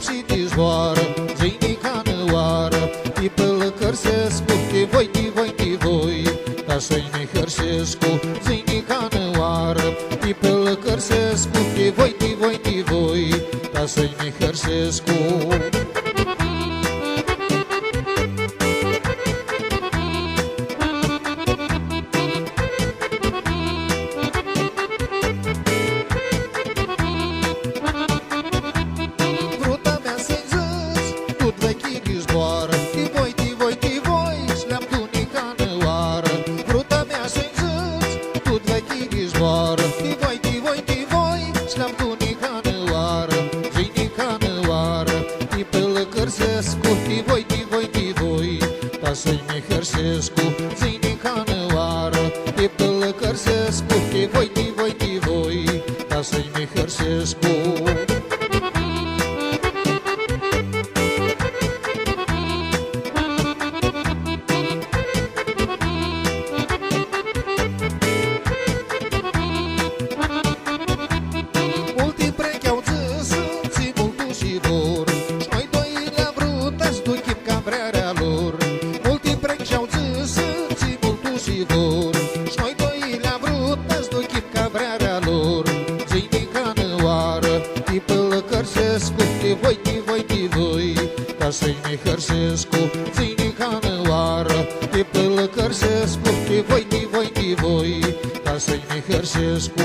și de zboară, zâinica în oară, de pălăcărsescu, de voi, ca să-i Mihărsescu, zâinica în oară, de pălăcărsescu, de voi, ca să-i Mihărsescu. Să-i Mihărsescu, zâinica în oară, de pălăcărsescu, de voi, ca să-i Mihărsescu. Multi prechi au zis, ții multul și vor, și noi doi le-am vrut, azi duchim cam vrearea lor. Și-au zis ții multul și vor, și noi doi le-am vrut, azi duchim ca vrearea lor. Zâinica în oară, de pălăcărsescu, de voi, ca să-i Mihărsescu. Zâinica în oară, de pălăcărsescu, de voi, ca să-i Mihărsescu.